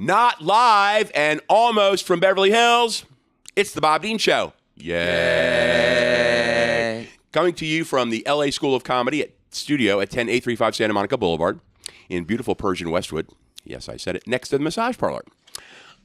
Not live and almost from Beverly Hills, it's the Bob Dean Show. Yay. Coming to you from the LA School of Comedy studio at 10835 Santa Monica Boulevard in beautiful Persian Westwood. Yes, I said it. Next to the massage parlor.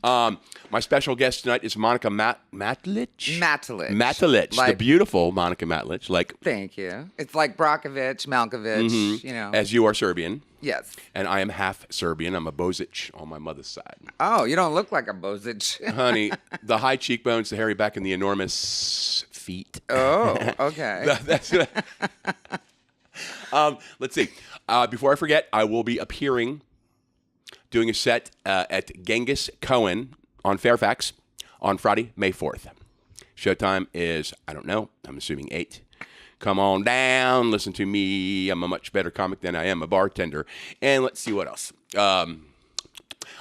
My special guest tonight is Monica Matulich. Matulich, like, the beautiful Monica Matulich. Thank you. It's like Brockovich, Malkovich, you know. As you are Serbian. Yes. And I am half Serbian. I'm a Bozic on my mother's side. Oh, you don't look like a Bozic. Honey, the high cheekbones, the hairy back, and the enormous feet. Oh, okay. Let's see. Before I forget, I will be appearing, doing a set at Genghis Cohen on Fairfax on Friday, May 4th. Showtime is, I don't know, I'm assuming 8. Come on down, listen to me. I'm a much better comic than I am a bartender. And let's see what else. I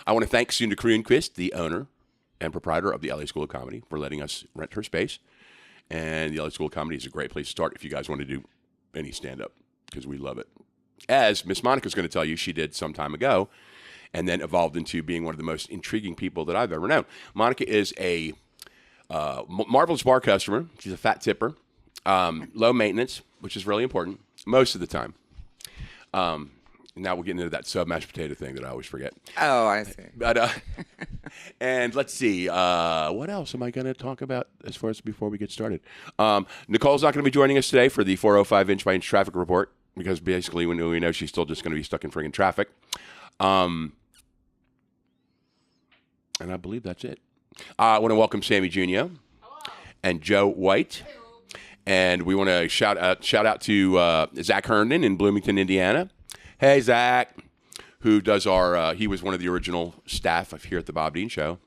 want to thank Sunda Kruenquist, the owner and proprietor of the LA School of Comedy, for letting us rent her space. And the LA School of Comedy is a great place to start if you guys want to do any stand-up, because we love it. As Miss Monica's going to tell you, she did some time ago, and then evolved into being one of the most intriguing people that I've ever known. Monica is a marvelous bar customer. She's a fat tipper, low maintenance, which is really important most of the time. Now we'll get into that sub mashed potato thing that I always forget. Oh, I see. But and let's see, what else am I going to talk about as far as before we get started? Nicole's not going to be joining us today for the 405 inch by inch traffic report, because basically we know she's still just going to be stuck in friggin' traffic. And I believe that's it. I want to welcome Samee, Junio, and Joe White. And we want to shout out to Zach Herndon in Bloomington, Indiana. Hey, Zach, who does our, he was one of the original staff here at the Bob Dean Show.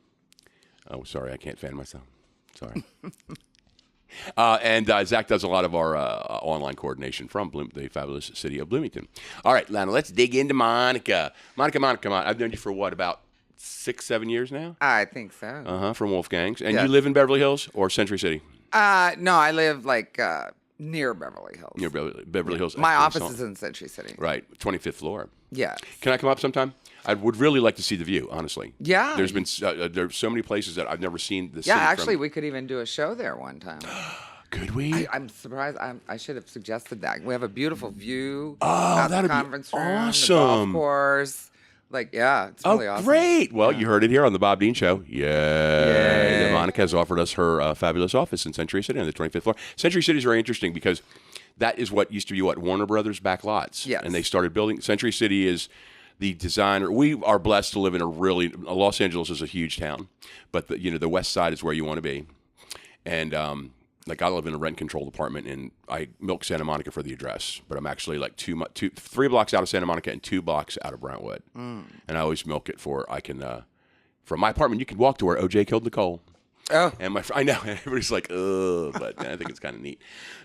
Oh, sorry, I can't fan myself. Sorry. And Zach does a lot of our online coordination from the fabulous city of Bloomington. All right, Lana, let's dig into Monica. Monica, I've known you for what, about 6-7 years now? I think so. From Wolfgangs. And yes. You live in Beverly Hills or Century City? No, I live near Beverly Hills. Near Beverly Hills. My office is in Century City. Right, 25th floor. Yeah. Can I come up sometime? I would really like to see the view, honestly. Yeah. There's been there's so many places that I've never seen the city. Yeah, actually, we could even do a show there one time. Could we? I'm surprised. I should have suggested that. We have a beautiful view. Oh, that'd be conference room, awesome. The golf course. It's really awesome. Great. Well, you heard it here on the Bob Dean Show. Yay. Monica has offered us her fabulous office in Century City on the 25th floor. Century City is very interesting because that is what used to be Warner Brothers back lots. Yes. And they started building. Century City is the designer. We are blessed to live in Los Angeles is a huge town, but the West Side is where you want to be. And I live in a rent-controlled apartment, and I milk Santa Monica for the address, but I'm actually 3 blocks out of Santa Monica and 2 blocks out of Brentwood. And I always milk it from my apartment, you can walk to where OJ killed Nicole. Oh. And I know, everybody's like, ugh, but I think it's kind of neat.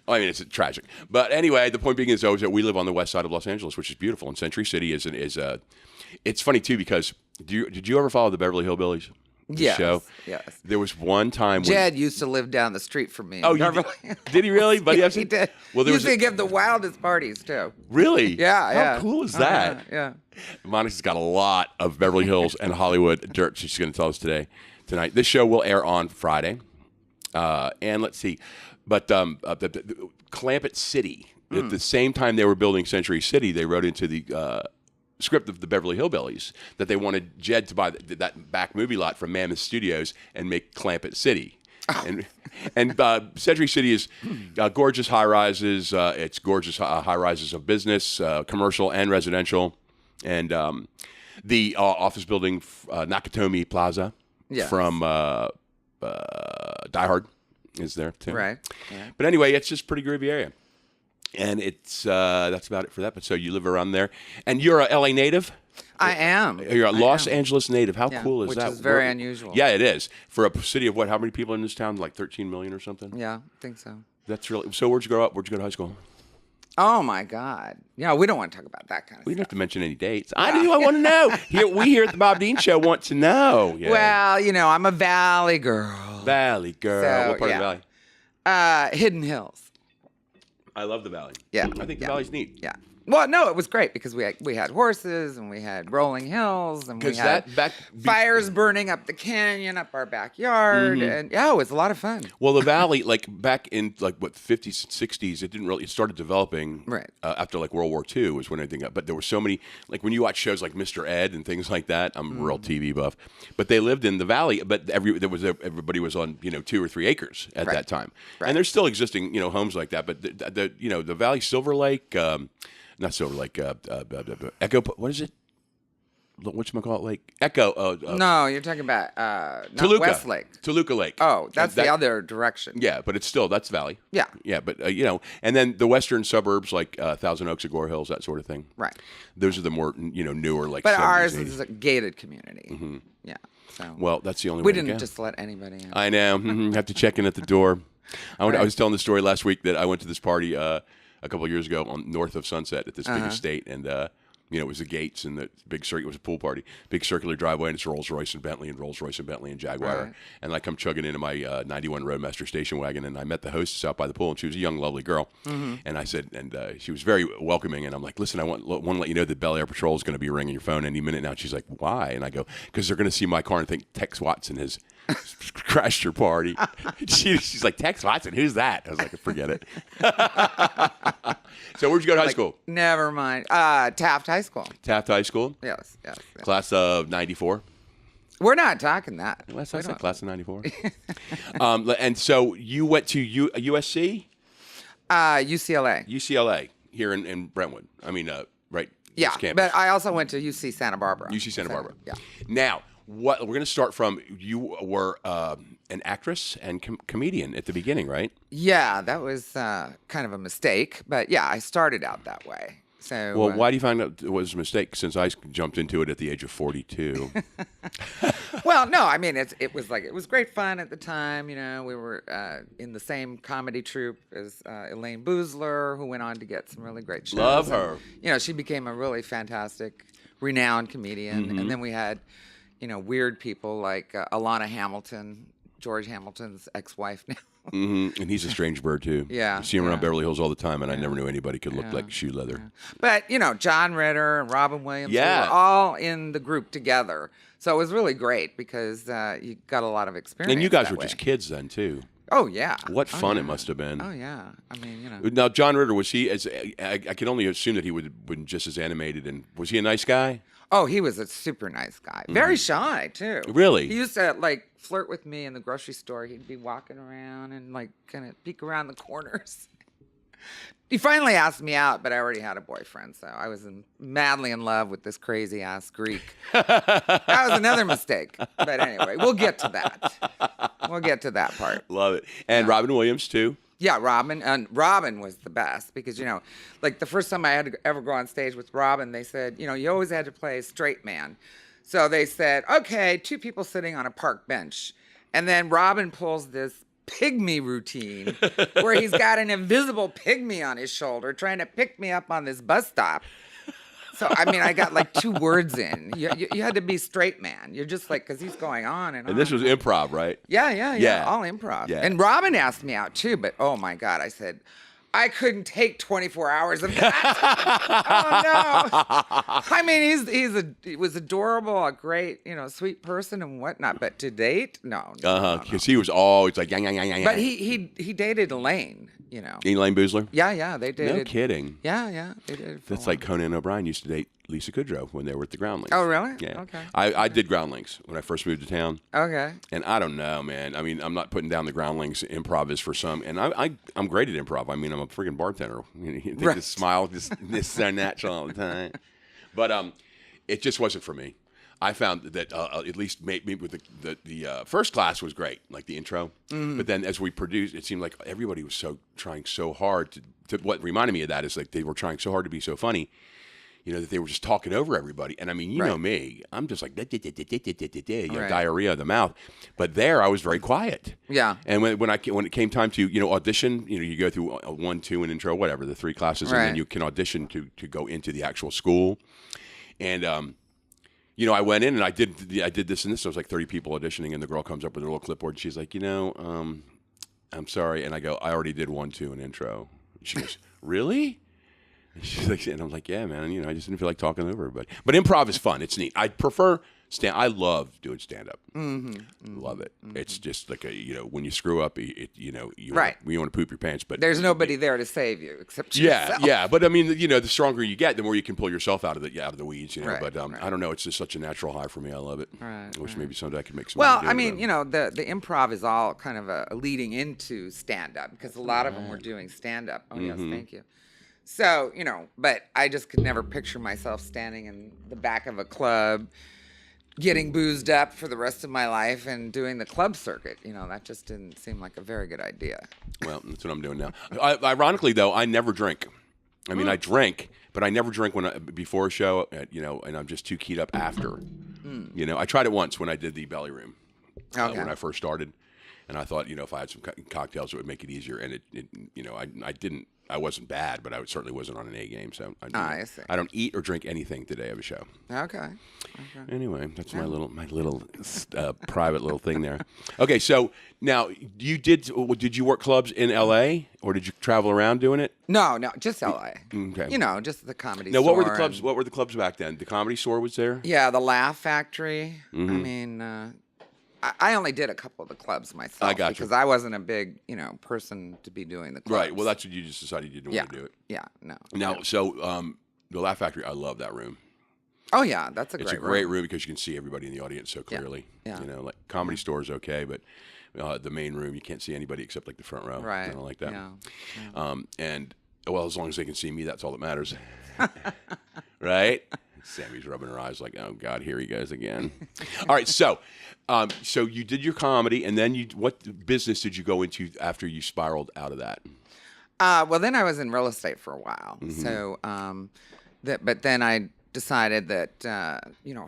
I mean, it's tragic. But anyway, the point being is that we live on the west side of Los Angeles, which is beautiful, and Century City it's funny, too, because did you ever follow the Beverly Hillbillies? Yes, show. Yes. There was one time Jed used to live down the street from me. Oh, did he really? But yeah, he did. Well, he used to give the wildest parties too. Really? Yeah. How cool is that? Yeah. Monica's got a lot of Beverly Hills and Hollywood dirt she's going to tell us tonight. This show will air on Friday, and let's see, but the Clampett City. At the same time they were building Century City, they wrote into the script of the Beverly Hillbillies that they wanted Jed to buy that back movie lot from Mammoth Studios and make Clampett City. And Century City is gorgeous high rises. It's gorgeous high rises of business, commercial and residential, and the office building Nakatomi Plaza from Die Hard is there too. Right. But anyway, it's just a pretty groovy area. And it's that's about it for that. But so you live around there, and you're a LA native. I am. You're a Los Angeles native. How cool is that? Which is very unusual. Yeah, it is for a city of what? How many people in this town? Like 13 million or something. Yeah, I think so. That's really. So where'd you grow up? Where'd you go to high school? Oh my God. Yeah, we don't want to talk about that kind of stuff. We don't have to mention any dates. I do. I want to know. We here at the Bob Dean Show want to know. Yeah. Well, I'm a Valley girl. Valley girl. So, what part of the Valley? Hidden Hills. I love the Valley. Yeah. I think the Valley's neat. Yeah. Well, no, it was great because we had horses and we had rolling hills and we had fires burning up the canyon, up our backyard, and it was a lot of fun. Well, the Valley, like back in like what 50s, 60s, it started developing after like World War II was when everything got. But there were so many, like when you watch shows like Mr. Ed and things like that. I'm a real TV buff, but they lived in the Valley. But everybody was on 2 or 3 acres at that time, and there's still existing homes like that. But the Valley, Silver Lake. Not Silver Lake, Echo. What is it? Whatchamacallit Lake? Echo. No, you're talking about not Toluca. West Lake. Toluca Lake. Oh, that's the other direction. Yeah, but it's still, that's Valley. Yeah. Yeah, but, and then the western suburbs like Thousand Oaks, Agora Hills, that sort of thing. Right. Those are the more, newer like But 70s, ours 80s. is a gated community. Yeah. So Well, that's the only way we to didn't go. just let anybody in. I know. Have to check in at the door. I was telling the story last week that I went to this party a couple of years ago north of Sunset at this big estate, and it was the gates and the big circuit. It was a pool party, big circular driveway, and it's Rolls Royce and Bentley and Jaguar. Right. And I come chugging into my 91 Roadmaster station wagon, and I met the hostess out by the pool, and she was a young, lovely girl. And I said, and she was very welcoming, and I'm like, listen, I want to let you know that Bel Air Patrol is going to be ringing your phone any minute now. And she's like, why? And I go, because they're going to see my car and think Tex Watson has crashed your party. She's like, Tex Watson, who's that? I was like, forget it. So where'd you go to high school? Never mind. Taft High School. Taft High School? Yes. Class of 94? We're not talking that. Last I said class of 94. And so you went to USC? UCLA. UCLA here in Brentwood. I mean, right. Yeah, campus. but I also went to UC Santa Barbara. UC Santa Barbara. Yeah. Now, we're going to start from, you were an actress and comedian at the beginning, right? Yeah, that was kind of a mistake, but yeah, I started out that way. So, well, why do you find out it was a mistake? Since I jumped into it at the age of 42. Well, no, I mean it was great fun at the time. We were in the same comedy troupe as Elaine Boozler, who went on to get some really great shows. Love her. And, she became a really fantastic, renowned comedian. And then we had, weird people like Alana Hamilton, George Hamilton's ex-wife now. And he's a strange bird too. Yeah, you see him around Beverly Hills all the time, and I never knew anybody could look like shoe leather. But John Ritter and Robin Williams, we were all in the group together, so it was really great because you got a lot lot of experience. And you guys were just kids then too. Oh yeah, what fun it must have been. Oh yeah, I mean Now John Ritter, was he as I can only assume that he would been just as animated, and was he a nice guy? Oh, he was a super nice guy. Very shy too. Really? He used to flirt with me in the grocery store. He'd be walking around and kind of peek around the corners. He finally asked me out, but I already had a boyfriend, so I was madly in love with this crazy ass Greek. That was another mistake. But anyway, we'll get to that. We'll get to that part. Love it. And Robin Williams too. Yeah, Robin was the best because, the first time I had to ever go on stage with Robin, they said, you always had to play a straight man. So they said, okay, 2 people sitting on a park bench. And then Robin pulls this pygmy routine where he's got an invisible pygmy on his shoulder trying to pick me up on this bus stop. So, I got 2 words in. You had to be straight man. You're just because he's going on and on. And this was improv, right? Yeah. All improv. Yeah. And Robin asked me out too, but oh my God, I said, I couldn't take 24 hours of that. Oh no. He was adorable, a great, sweet person and whatnot, but to date, no. Because he was always like, yang. But he dated Elaine, Elaine Boozler? Yeah, they dated. No kidding. Yeah, they did. That's like Conan O'Brien used to date Lisa Kudrow when they were at the Groundlings. Oh, really? Yeah. Okay. I did Groundlings when I first moved to town. Okay. And I don't know, man. I'm not putting down the Groundlings. Improv is for some. And I'm great at improv. I'm a freaking bartender. You think the smile just is so natural all the time. But it just wasn't for me. I found that at least maybe with the first class was great, like the intro. But then as we produced, it seemed like everybody was trying so hard to. What reminded me of that is they were trying so hard to be so funny, that they were just talking over everybody. And you know me, I'm just like diarrhea of the mouth. But there, I was very quiet. Yeah. And when it came time to audition, you go through 1, 2, and intro, whatever, the 3 classes, and then you can audition to go into the actual school. And I went in and I did this and this. There was 30 people auditioning, and the girl comes up with her little clipboard. And she's like, I'm sorry. And I go, I already did 1, 2, and intro. She goes, really? And she's like, and I'm like, yeah, man. I just didn't feel like talking over everybody. But improv is fun. It's neat. I prefer I love doing stand up. Love it. It's just like when you screw up, you Right. want to poop your pants, but There's nobody there to save you except yourself. Yeah. But I mean, the stronger you get, the more you can pull yourself out of the weeds. Right, But I don't know. It's just such a natural high for me. I love it. Right, I wish maybe someday I could make some. Well, I mean, the improv is all kind of a leading into stand up because a lot of them were doing stand up. Oh yes, thank you. So but I just could never picture myself standing in the back of a club, getting boozed up for the rest of my life and doing the club circuit. That just didn't seem like a very good idea. Well, that's what I'm doing now. Ironically, though, I never drink. I mean, I drink, but I never drink before a show, and I'm just too keyed up after. I tried it once when I did the belly room when I first started, and I thought, if I had some cocktails, it would make it easier. And I didn't. I wasn't bad, but I certainly wasn't on an A game. So I see. I don't eat or drink anything the day of a show. Okay. Anyway, that's my little private little thing there. Okay, so now did you work clubs in L.A. or did you travel around doing it? No, just L.A. Okay. Just the Comedy Now, Store. what were the clubs? What were the clubs back then? The Comedy Store was there. Yeah, the Laugh Factory. I mean, I only did a couple of the clubs myself. I got you. Because I wasn't a big, person to be doing the clubs. Right. Well, that's what you just decided you didn't want to do it. Yeah. No. Now, so the Laugh Factory, I love that room. Oh yeah, that's It's a great room because you can see everybody in the audience so clearly. Yeah. Like Comedy Store is okay, but the main room you can't see anybody except like the front row. Right. I don't like that. Yeah. And as long as they can see me, that's all that matters. Right? Sammy's rubbing her eyes like, oh God, here he goes again. All right, so you did your comedy, and then what business did you go into after you spiraled out of that? Well, then I was in real estate for a while. So, but then I decided that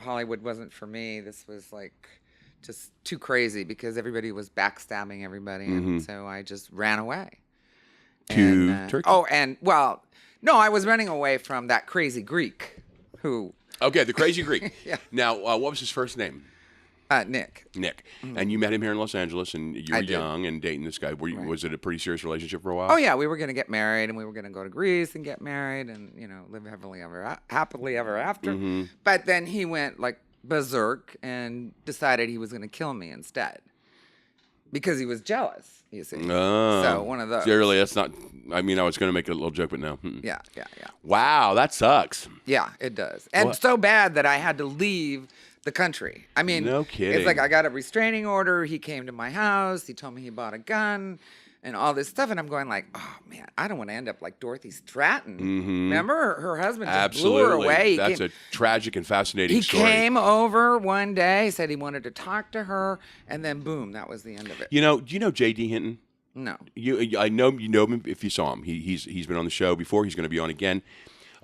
Hollywood wasn't for me. This was like just too crazy because everybody was backstabbing everybody, and so I just ran away To Turkey? Oh, and no, I was running away from that crazy Greek who. Okay, the crazy Greek. Yeah. Now, what was his first name? Nick. Nick. And you met him here in Los Angeles, and you were young and dating this guy. Was it a pretty serious relationship for a while? Oh, yeah. We were going to get married, and we were going to go to Greece and get married and, live happily ever after. But then he went, like, berserk and decided he was going to kill me instead because he was jealous, you see. So one of those. Really, that's not... I mean, I was going to make a little joke, but no. Yeah. Wow, that sucks. Yeah, it does. And so bad that I had to leave the country. I mean, no kidding. It's like I got a restraining order. He came to my house. He told me he bought a gun and all this stuff. And I'm going like, oh, man, I don't want to end up like Dorothy Stratton. Remember? Her husband just blew her away. That's a tragic and fascinating story. He came over one day, said he wanted to talk to her, and then boom, that was the end of it. Do you know J.D. Hinton? No. I know you know him if you saw him. He's been on the show before. He's going to be on again.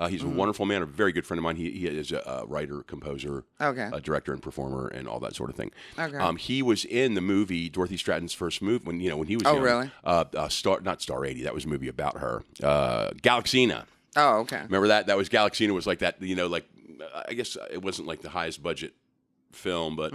He's a wonderful man, a very good friend of mine. He is a writer, composer, a director, and performer, and all that sort of thing. Okay. He was in the movie Dorothy Stratton's first movie when he was young. Oh, really? Not Star 80. That was a movie about her. Galaxina. Oh, okay. Remember that? That was Galaxina. Was like that. I guess it wasn't like the highest budget film, but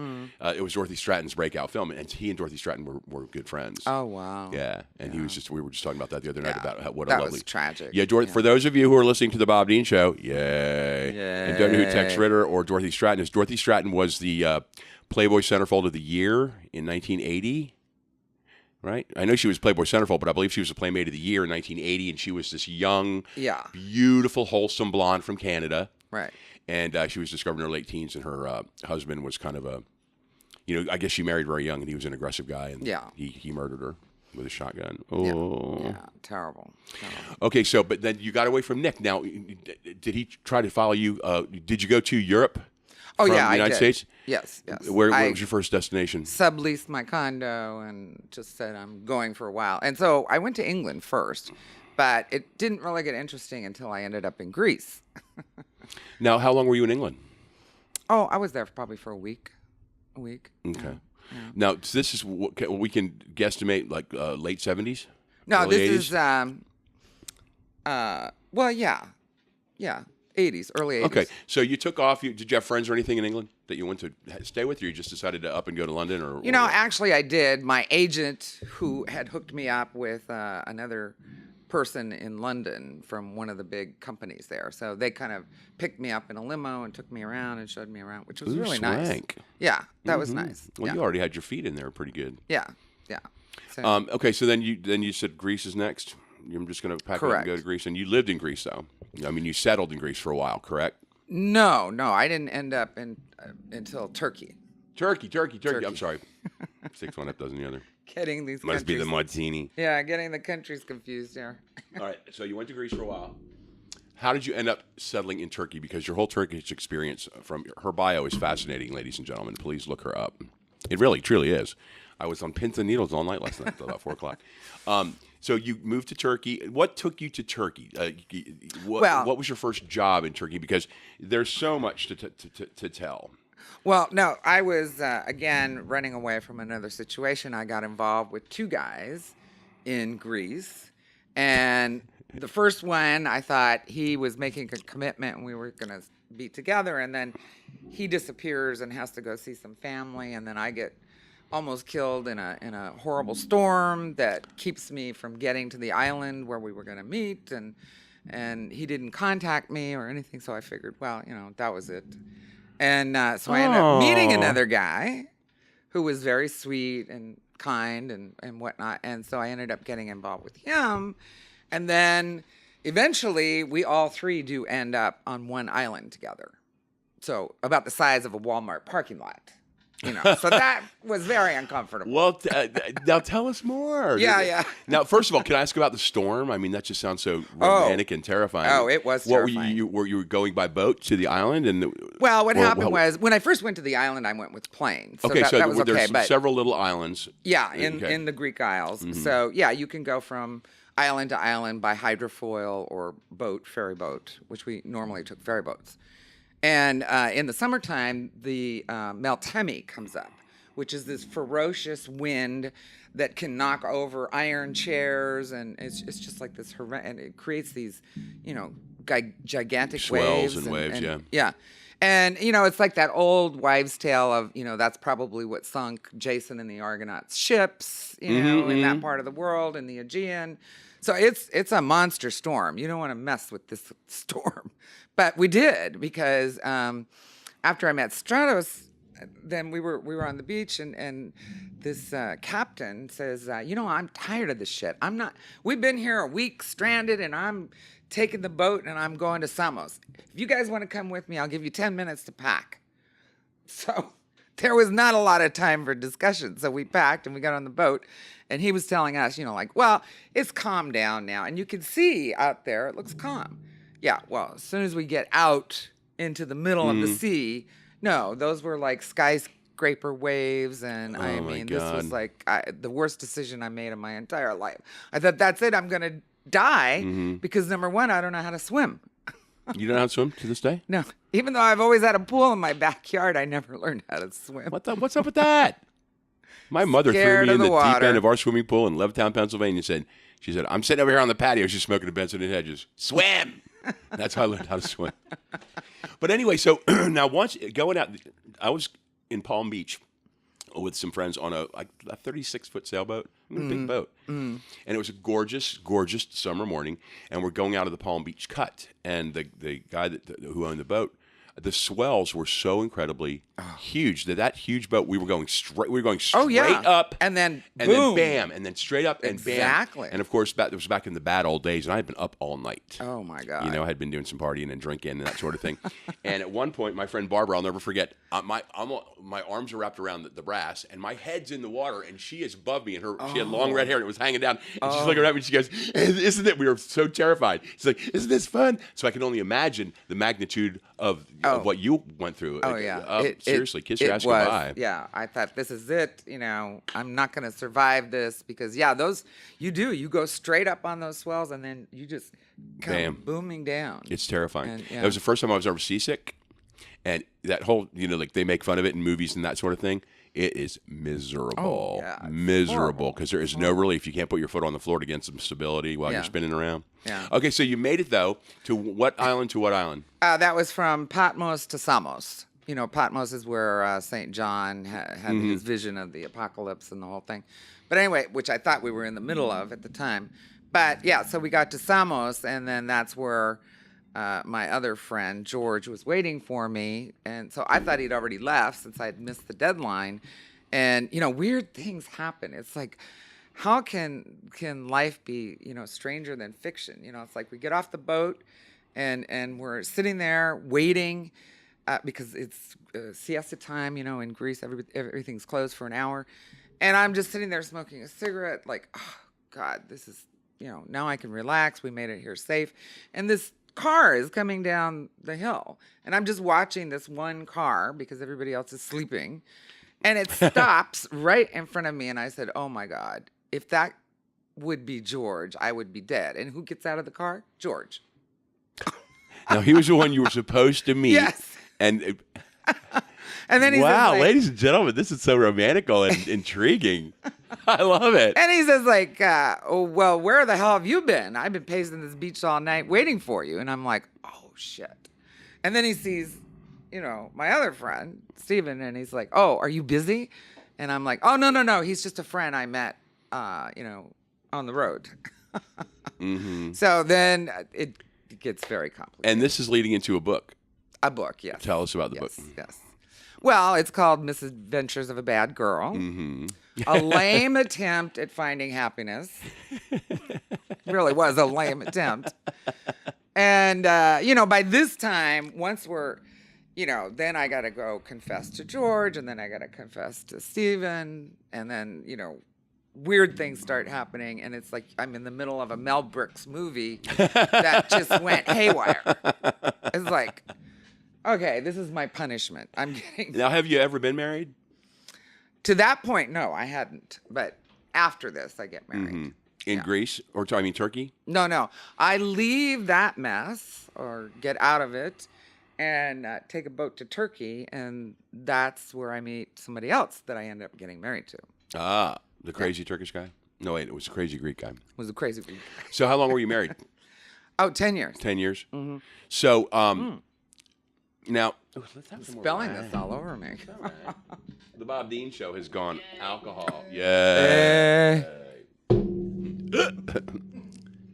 it was Dorothy Stratton's breakout film, and he and Dorothy Stratton were good friends. Oh wow! Yeah, and we were just talking about that the other night about what a that lovely. Was tragic. Yeah, for those of you who are listening to the Bob Dean Show, yay! And don't know who Tex Ritter or Dorothy Stratton is. Dorothy Stratton was the Playboy Centerfold of the Year in 1980. Right? I know she was Playboy Centerfold, but I believe she was a Playmate of the Year in 1980, and she was this young, beautiful, wholesome blonde from Canada. Right. And she was discovered in her late teens, and her husband was kind of I guess she married very young, and he was an aggressive guy, and he murdered her with a shotgun. Oh. Yeah, terrible. Okay, so, but then you got away from Nick. Now, did he try to follow you? Did you go to Europe from the United States? Yes. Where was your first destination? Subleased my condo and just said, I'm going for a while. And so I went to England first, but it didn't really get interesting until I ended up in Greece. Now, how long were you in England? Oh, I was there probably for a week. Okay. Yeah. Now, this is what we can guesstimate, like late 70s? No, early this 80s? is, 80s, early 80s. Okay, so you took off. Did you have friends or anything in England that you went to stay with, or you just decided to up and go to London? Actually, I did. My agent, who had hooked me up with another person in London from one of the big companies there. So they kind of picked me up in a limo and took me around and showed me around, which was really swank. nice. Yeah, that was nice. Well, you already had your feet in there pretty good. Yeah, yeah. So, Okay, so then you said Greece is next. I'm just going to pack up and go to Greece. And you lived in Greece, though. I mean, you settled in Greece for a while, correct? No, I didn't end up until Turkey. Turkey. I'm sorry. Six one up dozen the other. Getting these Must be countries. the martini. Yeah, getting the countries confused here. All right, so you went to Greece for a while. How did you end up settling in Turkey? Because your whole Turkish experience from her bio is fascinating, ladies and gentlemen. Please look her up. It really, truly is. I was on pins and needles all night last night until about 4 o'clock. So you moved to Turkey. What took you to Turkey? What was your first job in Turkey? Because there's so much to tell. Well, no, I was, again, running away from another situation. I got involved with 2 guys in Greece. And the first one, I thought he was making a commitment and we were going to be together. And then he disappears and has to go see some family. And then I get almost killed in a horrible storm that keeps me from getting to the island where we were going to meet. And he didn't contact me or anything. So I figured, well, that was it. And so I ended up meeting another guy who was very sweet and kind and whatnot. And so I ended up getting involved with him. And then eventually we all 3 do end up on one island together. So about the size of a Walmart parking lot. So that was very uncomfortable. Well, now tell us more. Yeah. Now, first of all, can I ask about the storm? I mean, that just sounds so romantic and terrifying. Oh, it was terrifying. Were you going by boat to the island? Well, what happened was when I first went to the island, I went with plane. So okay, that was okay. There's several little islands. Yeah, in the Greek Isles. Mm-hmm. So yeah, you can go from island to island by hydrofoil or ferry boat, which we normally took ferry boats. And in the summertime, the Meltemi comes up, which is this ferocious wind that can knock over iron chairs, and it's just like this and it creates these, gigantic swells waves and waves, yeah. And it's like that old wives' tale of that's probably what sunk Jason and the Argonauts' ships, in that part of the world, in the Aegean. So it's a monster storm. You don't want to mess with this storm. But we did, because after I met Stratos, then we were on the beach, and this captain says, I'm tired of this shit. We've been here a week stranded, and I'm taking the boat, and I'm going to Samos. If you guys want to come with me, I'll give you 10 minutes to pack. So there was not a lot of time for discussion. So we packed, and we got on the boat, and he was telling us, well, it's calmed down now, and you can see out there, it looks calm. Yeah, well, as soon as we get out into the middle of the sea, no, those were like skyscraper waves, and this was like the worst decision I made in my entire life. I thought, that's it, I'm going to die, because number one, I don't know how to swim. You don't know how to swim to this day? No, even though I've always had a pool in my backyard, I never learned how to swim. What's up with that? My mother threw me in the deep end of our swimming pool in Levittown, Pennsylvania. She said, I'm sitting over here on the patio. She's smoking a Benson and Hedges. Swim! That's how I learned how to swim. But anyway, so now once going out, I was in Palm Beach with some friends on a 36-foot sailboat, a big boat. And it was a gorgeous, gorgeous summer morning, and we're going out of the Palm Beach cut. And the guy who owned the boat, the swells were so incredibly huge that huge boat, we were going straight up, and then bam, and then straight up and bam. Exactly. And of course, it was back in the bad old days, and I had been up all night. Oh my God. I had been doing some partying and drinking and that sort of thing. And at one point, my friend Barbara, I'll never forget, my arms are wrapped around the brass, and my head's in the water, and she is above me, and she had long red hair, and it was hanging down. And she's looking at me, and she goes, "Isn't it?" We were so terrified. She's like, "Isn't this fun?" So I can only imagine the magnitude of what you went through. Oh, yeah. Seriously, kiss your ass goodbye. Yeah, I thought, this is it. I'm not going to survive this, because, you go straight up on those swells, and then you just come booming down. It's terrifying. That was the first time I was ever seasick. And that whole, like they make fun of it in movies and that sort of thing. It is miserable. Miserable, because there is no relief. You can't put your foot on the floor to get some stability while you're spinning around. Yeah. Okay, so you made it, though, to what island to what island? That was from Patmos to Samos. Patmos is where St. John had his vision of the apocalypse and the whole thing. But anyway, which I thought we were in the middle of at the time. But yeah, so we got to Samos, and then that's where my other friend George was waiting for me, and so I thought he'd already left since I'd missed the deadline. And weird things happen. It's like, how can life be stranger than fiction? It's like we get off the boat, and we're sitting there waiting because it's siesta time. In Greece, everything's closed for an hour, and I'm just sitting there smoking a cigarette, like, oh God, this is now I can relax. We made it here safe, and this car is coming down the hill, and I'm just watching this one car because everybody else is sleeping, and it stops right in front of me, and I said, oh my God, if that would be George, I would be dead. And who gets out of the car? George. Now, he was the one you were supposed to meet. Yes. And then he wow, says, ladies and gentlemen, this is so romantical and intriguing. I love it. And he says, like, oh, well, where the hell have you been? I've been pacing this beach all night waiting for you. And I'm like, oh, shit. And then he sees, my other friend, Steven, and he's like, oh, are you busy? And I'm like, oh, no. He's just a friend I met, on the road. Mm-hmm. So then it gets very complicated. And this is leading into a book. A book, yes. Tell us about the book. Yes. Well, it's called Misadventures of a Bad Girl. Mm-hmm. A lame attempt at finding happiness. Really was a lame attempt. And, by this time, once we're, then I got to go confess to George, and then I got to confess to Steven, and then, weird things start happening, and it's like I'm in the middle of a Mel Brooks movie that just went haywire. It's like, okay, this is my punishment. I'm getting... Now, have you ever been married? To that point, no, I hadn't. But after this, I get married. Mm-hmm. In Greece? Or, Turkey? No. I leave that mess, or get out of it, and take a boat to Turkey, and that's where I meet somebody else that I end up getting married to. Ah, the crazy Turkish guy? No, wait, it was the crazy Greek guy. Was a crazy Greek guy. So how long were you married? 10 years. 10 years? Mm-hmm. So, now... let's have some spelling this all over me. The Bob Dean Show has gone alcohol. Yeah.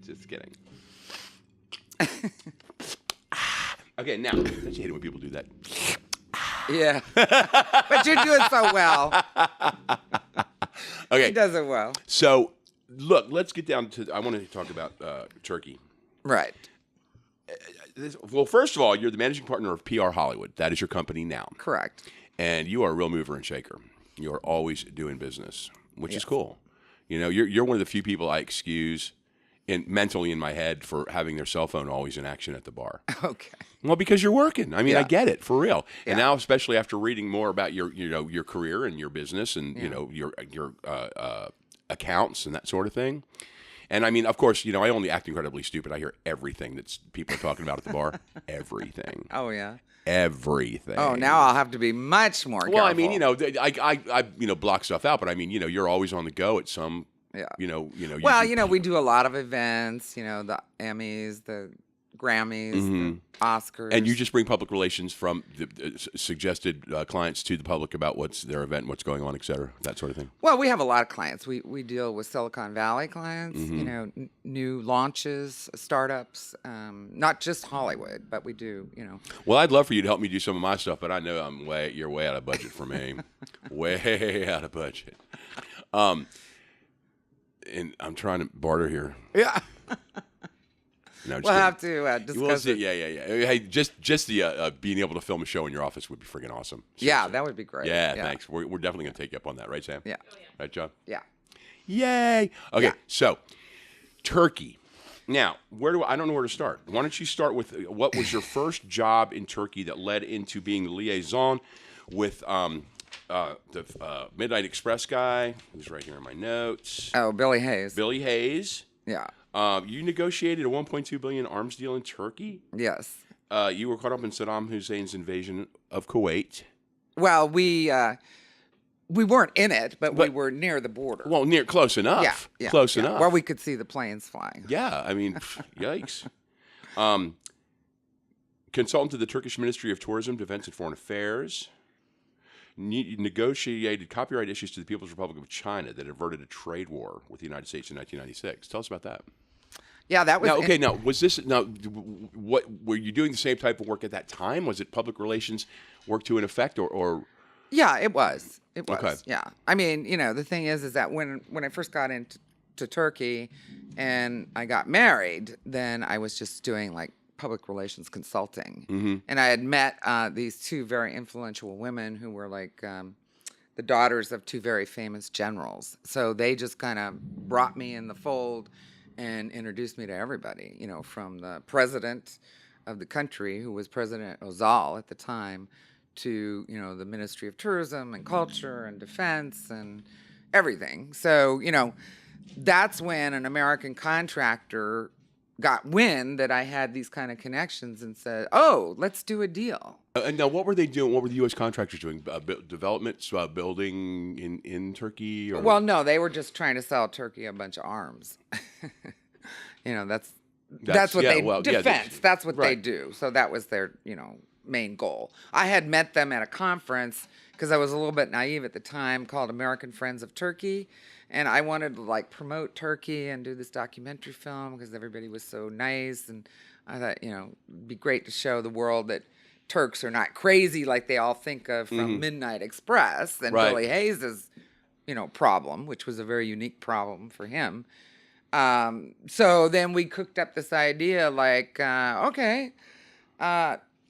Just kidding. Okay, now, don't you hate it when people do that? Yeah. But you're doing so well. Okay. He does it well. So, look, let's get down to... I want to talk about Turkey. Right. Well, first of all, you're the managing partner of PRHollywood. That is your company now. Correct. And you are a real mover and shaker. You are always doing business, which is cool. You're one of the few people I excuse mentally in my head for having their cell phone always in action at the bar. Okay. Well, because you're working. I mean, I get it, for real. Yeah. And now, especially after reading more about your career and your business and your accounts and that sort of thing. And I mean, of course, I only act incredibly stupid. I hear everything that people are talking about at the bar. Everything. Oh yeah. Everything. Oh, now I'll have to be much more careful. Well, I mean, I block stuff out, but I mean, you're always on the go at some. Yeah. Well, we do a lot of events. The Emmys, the Grammys, the Oscars. And you just bring public relations from the suggested clients to the public about what's their event, what's going on, et cetera, that sort of thing. Well, we have a lot of clients. We deal with Silicon Valley clients, new launches, startups, not just Hollywood, but we do, Well, I'd love for you to help me do some of my stuff, but I know you're way out of budget for me. Way out of budget. And I'm trying to barter here. Yeah. No, we'll have to discuss it. Yeah. Hey, just the being able to film a show in your office would be freaking awesome. Seriously. Yeah, that would be great. Yeah, thanks. We're definitely going to take you up on that, right, Sam? Yeah. Right, John? Yeah. Yay. Okay, Yeah. So Turkey. Now, I don't know where to start. Why don't you start with what was your first job in Turkey that led into being the liaison with the Midnight Express guy, who's right here in my notes. Oh, Billy Hayes. Billy Hayes. Yeah. You negotiated a $1.2 billion arms deal in Turkey. Yes. You were caught up in Saddam Hussein's invasion of Kuwait. Well, we weren't in it, but we were near the border. Well, close enough. Yeah. Close enough. Where we could see the planes flying. Yeah, I mean, yikes. Consultant to the Turkish Ministry of Tourism, Defense, and Foreign Affairs. Negotiated copyright issues to the People's Republic of China that averted a trade war with the United States in 1996. Tell us about that. Yeah, that was Now, okay, now, was this, now, what, were you doing the same type of work at that time? Was it public relations work to an effect, or Yeah, it was. It was. Okay. Yeah. I mean, the thing is that when I first got into Turkey and I got married, then I was just doing like public relations consulting. Mm-hmm. And I had met these two very influential women who were like the daughters of two very famous generals. So they just kind of brought me in the fold and introduced me to everybody, from the president of the country, who was President Ozal at the time, to the Ministry of Tourism and Culture and Defense and everything. So that's when an American contractor got wind that I had these kind of connections and said, "Oh, let's do a deal." And now, what were they doing? What were the U.S. contractors doing? Development, building in Turkey? Or? Well, no, they were just trying to sell Turkey a bunch of arms. That's what they defense. That's what they do. So that was their main goal. I had met them at a conference because I was a little bit naive at the time, called American Friends of Turkey, and I wanted to like promote Turkey and do this documentary film because everybody was so nice, and I thought it'd be great to show the world that Turks are not crazy like they all think of from Midnight Express and Billy Hayes' problem, which was a very unique problem for him. So then we cooked up this idea like,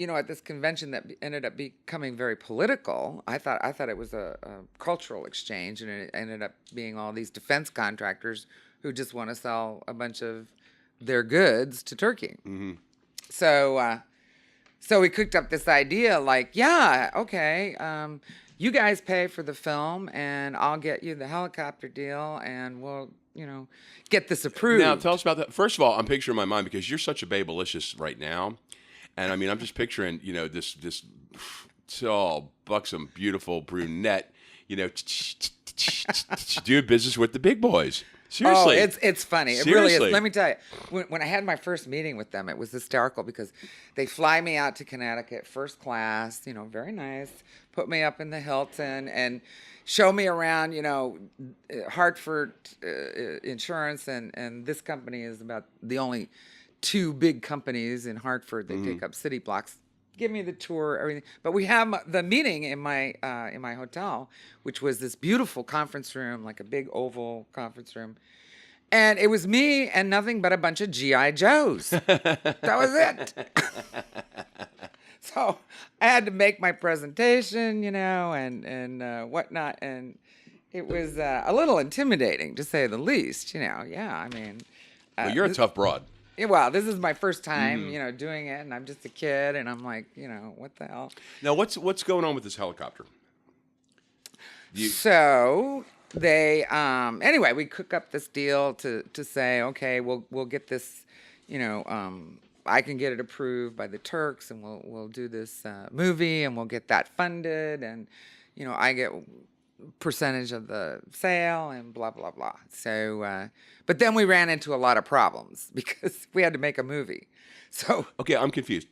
at this convention that ended up becoming very political. I thought it was a cultural exchange, and it ended up being all these defense contractors who just want to sell a bunch of their goods to Turkey. Mm-hmm. So we cooked up this idea like, you guys pay for the film, and I'll get you the helicopter deal, and we'll, get this approved. Now, tell us about that. First of all, I'm picturing in my mind, because you're such a babelicious right now. And I mean, I'm just picturing, this tall, buxom, beautiful brunette, doing business with the big boys. Seriously. Oh, it's funny. It really is. Let me tell you, when I had my first meeting with them, it was hysterical because they fly me out to Connecticut first class, very nice, put me up in the Hilton and show me around, Hartford Insurance, and this company is about the only two big companies in Hartford. They take up city blocks. Give me the tour, everything. But we have the meeting in my hotel, which was this beautiful conference room, like a big oval conference room. And it was me and nothing but a bunch of G.I. Joes. That was it. So I had to make my presentation, and whatnot. And it was a little intimidating, to say the least, Yeah, I mean. Well, you're a tough broad. Yeah, well, this is my first time, doing it, and I'm just a kid, and I'm like, what the hell? Now, what's going on with this helicopter? So they, anyway, we cook up this deal to say, okay, we'll get this, I can get it approved by the Turks, and we'll do this movie, and we'll get that funded, and I get percentage of the sale and blah blah blah. So but then we ran into a lot of problems because we had to make a movie. So okay, I'm confused.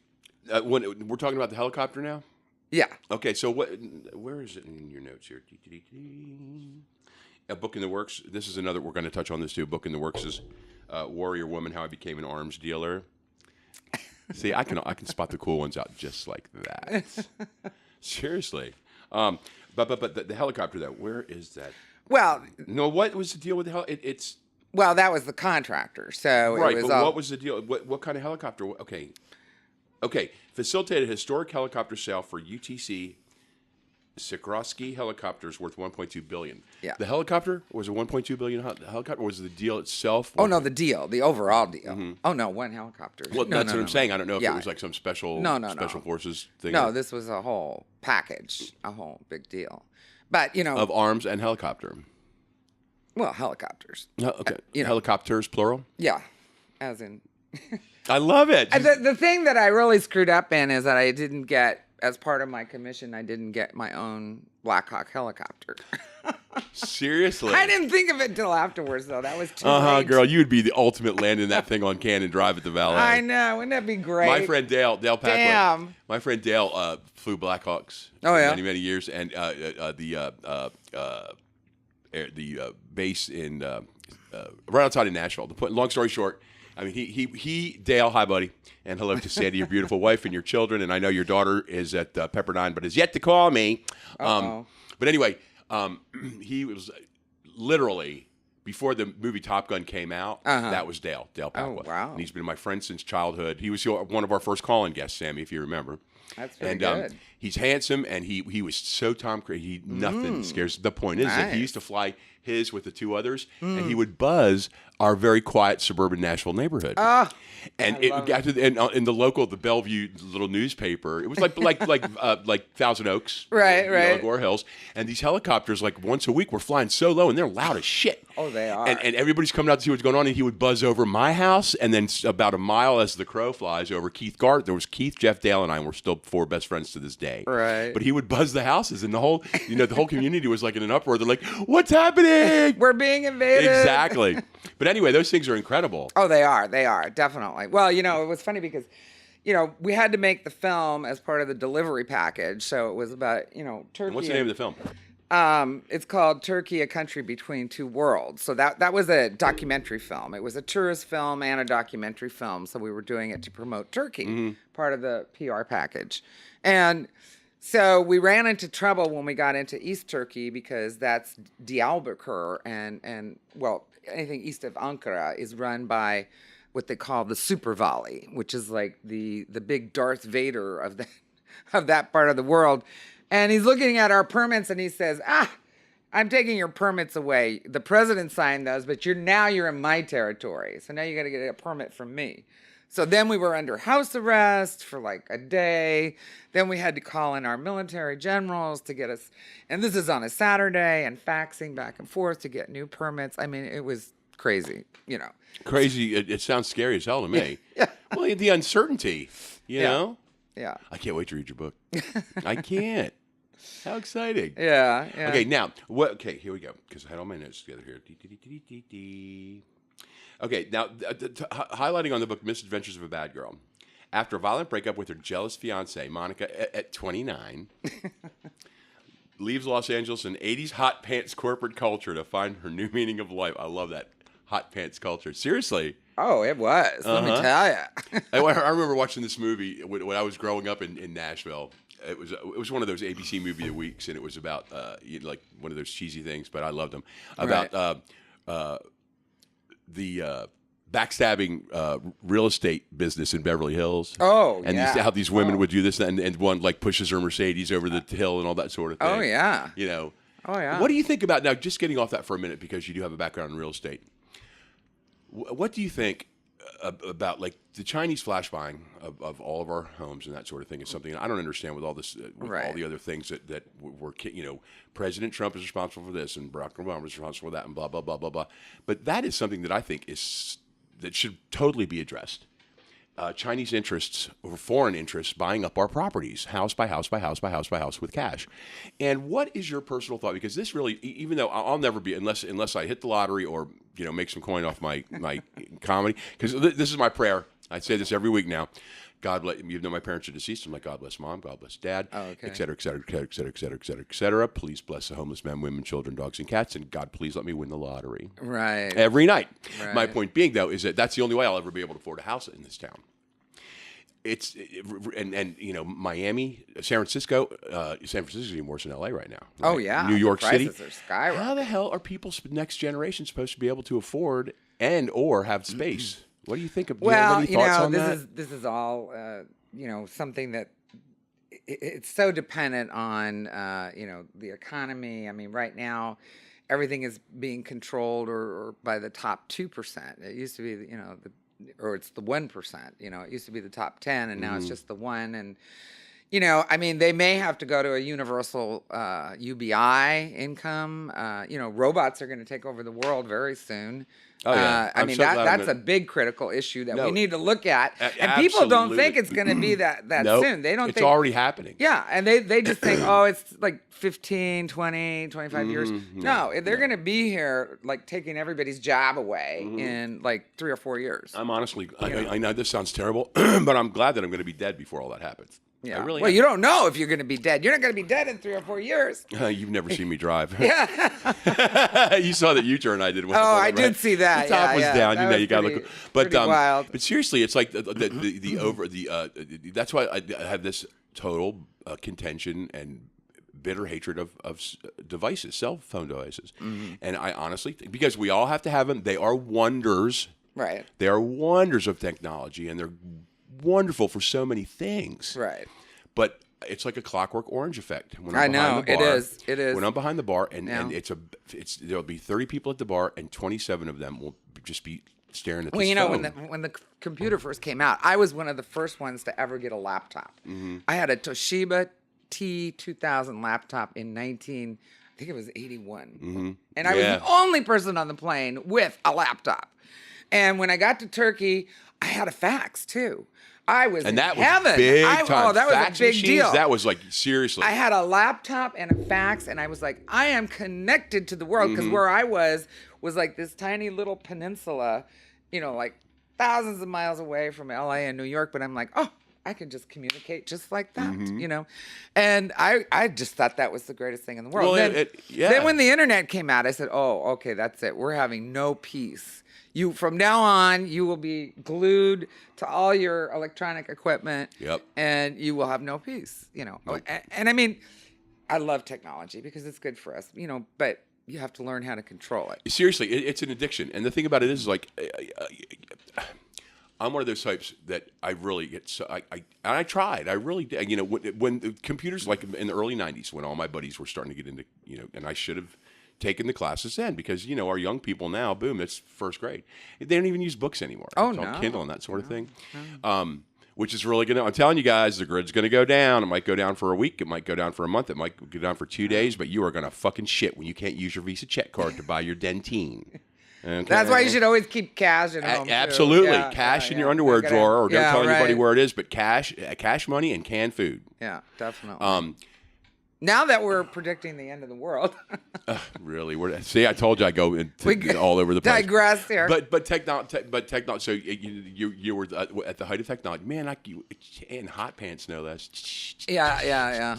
When we're talking about the helicopter now? Yeah. Okay, so where is it in your notes here? A book in the works. This is another, we're going to touch on this too. Book in the works is Warrior Woman: How I Became an Arms Dealer. See, I can spot the cool ones out just like that. Seriously. But the helicopter, though, where is that? Well, no, what was the deal with the helicopter? Well, that was the contractor. So right, it was but what was the deal? What kind of helicopter? Okay. Facilitated a historic helicopter sale for UTC Sikorsky helicopters worth $1.2 billion. Yeah. The helicopter was a $1.2 billion helicopter. Or was the deal itself? Oh no, the overall deal. Mm-hmm. Oh no, one helicopter. Well, that's what I'm saying. I don't know if it was like some special forces thing. No, this was a whole package, a whole big deal. But of arms and helicopter. Well, helicopters. No, okay. Helicopters plural. Yeah, as in. I love it. The thing that I really screwed up in is that I didn't get, as part of my commission, I didn't get my own Black Hawk helicopter. Seriously? I didn't think of it until afterwards, though. That was too late. Girl, you would be the ultimate landing that thing on Cannon Drive at the Valet. I know. Wouldn't that be great? My friend Dale Packwood. Damn. My friend Dale flew Black Hawks for many, many years, and the base in right outside of Nashville. Long story short, I mean, Dale, hi, buddy. And hello to Sandy, your beautiful wife and your children. And I know your daughter is at Pepperdine, but has yet to call me. But anyway, he was literally, before the movie Top Gun came out, that was Dale Papua. Oh, wow. And he's been my friend since childhood. He was one of our first call-in guests, Sammy, if you remember. That's pretty good. He's handsome, and he was so Tom Cruise. Nothing scares. The point is that he used to fly his with the two others, and he would buzz our very quiet suburban Nashville neighborhood. And it got to in the local, the Bellevue little newspaper. It was like Thousand Oaks, right, Gore Hills, and these helicopters like once a week were flying so low, and they're loud as shit. Oh, they are. And everybody's coming out to see what's going on, and he would buzz over my house, and then about a mile as the crow flies over Keith Gart. There was Keith, Jeff, Dale, and I, and we're still 4 best friends to this day. Right. But he would buzz the houses, and the whole community was like in an uproar. They're like, "What's happening? We're being invaded." Exactly. But anyway, those things are incredible. Oh, they are, definitely. Well, it was funny because, we had to make the film as part of the delivery package. So it was about, Turkey. And what's the name of the film? It's called Turkey, A Country Between Two Worlds. So that was a documentary film. It was a tourist film and a documentary film. So we were doing it to promote Turkey, part of the PR package. And so we ran into trouble when we got into East Turkey because that's Diyarbakir and anything east of Ankara is run by what they call the Super Valley, which is like the big Darth Vader of that part of the world. And he's looking at our permits and he says, I'm taking your permits away. The president signed those, but you're in my territory. So now you got to get a permit from me. So then we were under house arrest for like a day. Then we had to call in our military generals to get us, and this is on a Saturday, and faxing back and forth to get new permits. I mean, it was crazy, Crazy. It sounds scary as hell to me. Yeah. Well, the uncertainty, you know? Yeah. I can't wait to read your book. I can't. How exciting. Yeah. Okay, now, here we go, because I had all my notes together here. Okay, now, highlighting on the book Misadventures of a Bad Girl. After a violent breakup with her jealous fiance, Monica, at 29, leaves Los Angeles and 80s hot pants corporate culture to find her new meaning of life. I love that. Hot pants culture. Seriously. Oh, it was. Let me tell you. I remember watching this movie when I was growing up in Nashville. It was one of those ABC movie of the weeks, and it was about like one of those cheesy things, but I loved them. About the backstabbing real estate business in Beverly Hills. Oh, and how these women would do this, and one like pushes her Mercedes over the hill and all that sort of thing. Oh, yeah. Oh, yeah. What do you think about, now just getting off that for a minute because you do have a background in real estate, what do you think about like the Chinese flash buying of all of our homes and that sort of thing is something I don't understand with all this, all the other things that were, President Trump is responsible for this and Barack Obama is responsible for that and blah, blah, blah, blah, blah. But that is something that I think that should totally be addressed. Chinese interests or foreign interests buying up our properties, house by house by house by house by house with cash. And what is your personal thought? Because this really, even though I'll never be, unless I hit the lottery or make some coin off my comedy, because this is my prayer. I say this every week now. God bless, even though my parents are deceased, I'm like, God bless mom, God bless dad, et cetera, et cetera, et cetera, et cetera, et cetera, et cetera, et cetera. Please bless the homeless men, women, children, dogs, and cats, and God, please let me win the lottery. Right. Every night. Right. My point being, though, is that that's the only way I'll ever be able to afford a house in this town. Miami, San Francisco is even worse than LA right now. Right? Oh yeah, New York City. Prices are skyrocketing. How the hell are people next generation supposed to be able to afford and or have space? What do you think of? Well, any thoughts on that? This is all something that it's so dependent on the economy. I mean, right now everything is being controlled or by the top 2%. It used to be or it's the 1%, it used to be the top 10 and now it's just the 1. And, I mean, they may have to go to a universal UBI income. Robots are going to take over the world very soon. Oh, yeah. I mean, that's a big critical issue that we need to look at. And people don't think it's going to be that nope. soon. They don't think it's already happening. Yeah, and they just think, oh, it's like 15, 20, 25 years. No, they're going to be here, like, taking everybody's job away in, like, 3 or 4 years. I'm honestly, I know this sounds terrible, but I'm glad that I'm going to be dead before all that happens. Yeah. really Well, am. you don't know if you're going to be dead. You're not going to be dead in 3 or 4 years. You've never seen me drive. Yeah. You saw that U-turn I did. Oh, I did see that. The top was down. That You know, was you got to pretty- look. But pretty wild. but seriously, it's like that's why I have this total contention and bitter hatred of devices, cell phone devices. And I honestly think, because we all have to have them, they are wonders. Right. They are wonders of technology, and they're wonderful for so many things. Right. But it's like a Clockwork Orange effect. When I I'm know, behind the bar, it is. It is. When I'm behind the bar, and Yeah. there'll be 30 people at the bar, and 27 of them will just be staring at Well, this you know, phone. when the computer first came out, I was one of the first ones to ever get a laptop. I had a Toshiba T2000 laptop in I think it was 81. And I was Yeah. the only person on the plane with a laptop. And when I got to Turkey, I had a fax too. I was And in that was heaven. big time. Oh, that was Fax a big machines, deal. That was like, seriously. I had a laptop and a fax, and I was like, I am connected to the world, because where I was like this tiny little peninsula, you know, like thousands of miles away from LA and New York. But I'm like, oh, I can just communicate just like that, you know? And I just thought that was the greatest thing in the world. Well, Then when the internet came out, I said, oh, okay, that's it. We're having no peace. From now on, you will be glued to all your electronic equipment. Yep. And you will have no peace, you know? Nope. And I mean, I love technology because it's good for us, you know, but you have to learn how to control it. Seriously, it's an addiction. And the thing about it is, like, I'm one of those types that I really get so I tried. I really did. You know, when the computers, like in the early 90s, when all my buddies were starting to get into, you know, and I should have taken the classes then, because, you know, our young people now, boom, it's first grade. They don't even use books anymore. Oh, it's all no. Kindle and that sort of thing. Which is really going to, I'm telling you guys, the grid's going to go down. It might go down for a week. It might go down for a month. It might go down for 2 days, but you are going to fucking shit when you can't use your Visa check card to buy your Dentine. Okay? That's why you should always keep cash at home. Too. Absolutely. Yeah, cash yeah, in your yeah. underwear You gotta- drawer, or don't yeah, tell anybody right. where it is, but cash money and canned food. Yeah, definitely. Now that we're predicting the end of the world, Really? See, I told you I go all over the place. digress here. But technology. So you were at the height of technology, man. In hot pants, no less. Yeah.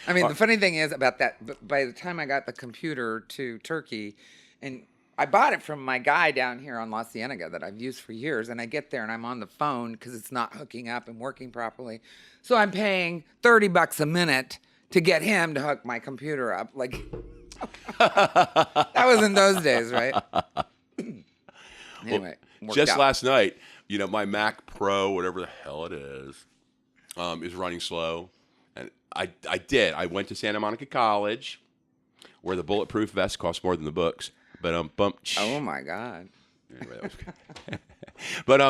I mean, the funny thing is about that. By the time I got the computer to Turkey, and I bought it from my guy down here on La Cienega that I've used for years, and I get there and I'm on the phone because it's not hooking up and working properly, so I'm paying $30 a minute to get him to hook my computer up. Like, that was in those days, right? Anyway, Just out. last night, you know, my Mac Pro, whatever the hell it is running slow, and I went to Santa Monica College, where the bulletproof vest costs more than the books. But Oh my God. Anyway, that was good. But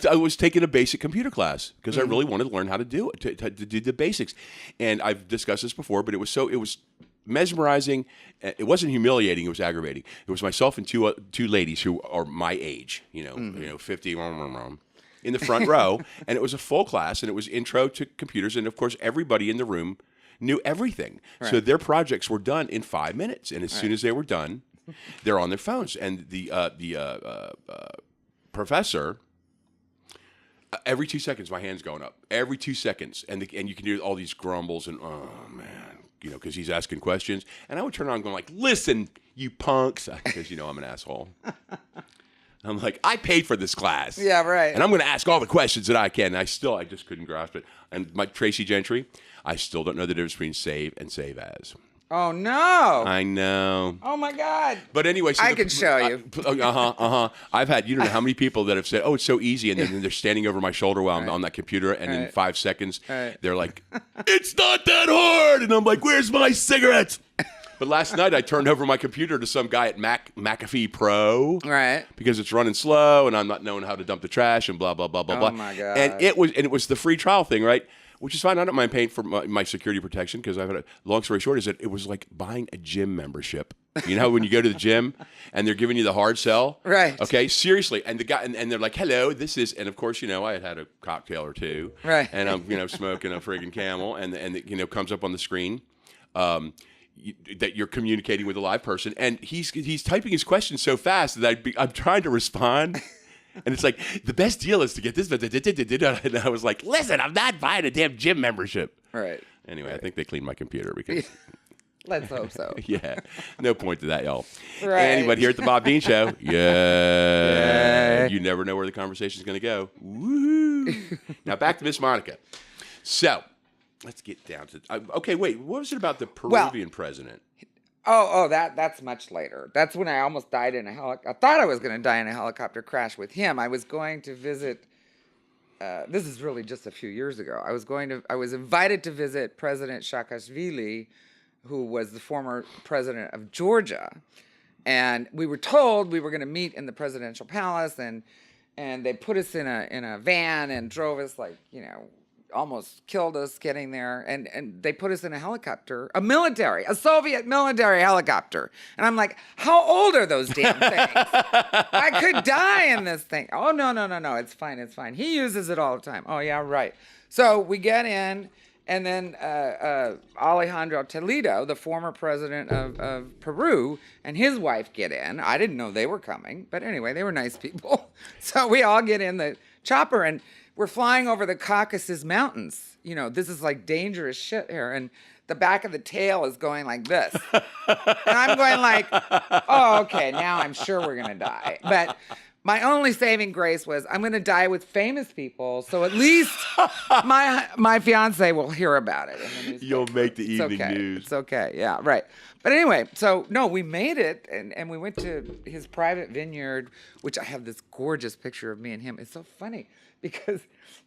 I was taking a basic computer class because I really wanted to learn how to do it, to do the basics. And I've discussed this before, but it was mesmerizing. It wasn't humiliating. It was aggravating. It was myself and two ladies who are my age, you know, 50, in the front row, and it was a full class, and it was intro to computers, and of course everybody in the room knew everything. Right. So their projects were done in 5 minutes, and as soon as they were done, they're on their phones, and the professor, every 2 seconds, my hand's going up. Every 2 seconds, and you can hear all these grumbles and oh man, you know, because he's asking questions, and I would turn on going like, "Listen, you punks," because you know I'm an asshole. I'm like, I paid for this class, Yeah, right. and I'm going to ask all the questions that I can. And I just couldn't grasp it. And my Tracy Gentry, I still don't know the difference between save and save as. Oh no! I know. Oh my God! But anyway, so I can show you. I've had, you don't know how many people that have said, "Oh, it's so easy," and then they're standing over my shoulder while I'm on that computer, and in 5 seconds, they're like, "It's not that hard," and I'm like, "Where's my cigarettes?" But last night I turned over my computer to some guy at McAfee Pro, Right. because it's running slow, and I'm not knowing how to dump the trash, and blah blah blah blah blah. Oh my God! And it was the free trial thing, right? Which is fine. I don't mind paying for my security protection, because I've had long story short is that it was like buying a gym membership. You know, when you go to the gym and they're giving you the hard sell, Right? Okay, seriously. And the guy and they're like, "Hello, this is," and of course, you know, I had a cocktail or two, Right? And I'm, you know, smoking a friggin' Camel, and you know, comes up on the screen that you're communicating with a live person, and he's typing his questions so fast that I'm trying to respond. And it's like, the best deal is to get this. And I was like, listen, I'm not buying a damn gym membership. Right. Anyway, I think they cleaned my computer because... Let's hope so. Yeah. No point to that, y'all. Right. Anybody here at the Bob Dean Show? Yeah. You never know where the conversation's going to go. Woo-hoo. Now, back to Miss Monica. So, let's get down to... okay, wait. What was it about the Peruvian president? That's much later. That's when I almost died in a helicopter. I thought I was going to die in a helicopter crash with him. I was going to visit... this is really just a few years ago. I was invited to visit President Saakashvili, who was the former president of Georgia. And we were told we were going to meet in the presidential palace, and they put us in a van and drove us almost killed us getting there. And they put us in a helicopter, a Soviet military helicopter. And I'm like, how old are those damn things? I could die in this thing. Oh, no. It's fine. He uses it all the time. Oh, yeah, right. So we get in. And then Alejandro Toledo, the former president of Peru, and his wife get in. I didn't know they were coming. But anyway, they were nice people. So we all get in the chopper, and we're flying over the Caucasus Mountains. This is like dangerous shit here. And the back of the tail is going like this. And I'm going like, oh, okay, now I'm sure we're going to die. But... my only saving grace was I'm going to die with famous people, so at least my fiance will hear about it. You'll make the evening news. It's okay. Yeah, right. But anyway, so no, we made it, and we went to his private vineyard, which I have this gorgeous picture of me and him. It's so funny because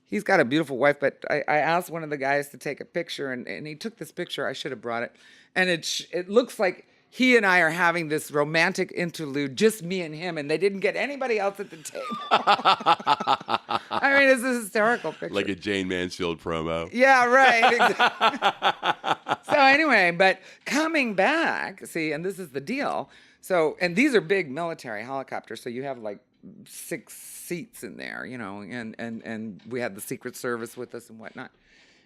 he's got a beautiful wife, but I asked one of the guys to take a picture, and he took this picture. I should have brought it. And it looks like he and I are having this romantic interlude, just me and him, and they didn't get anybody else at the table. I mean, it's a hysterical picture. Like a Jane Mansfield promo. Yeah, right. Exactly. So anyway, but coming back, see, and this is the deal. So, and these are big military helicopters, so you have like 6 seats in there, and we had the Secret Service with us and whatnot.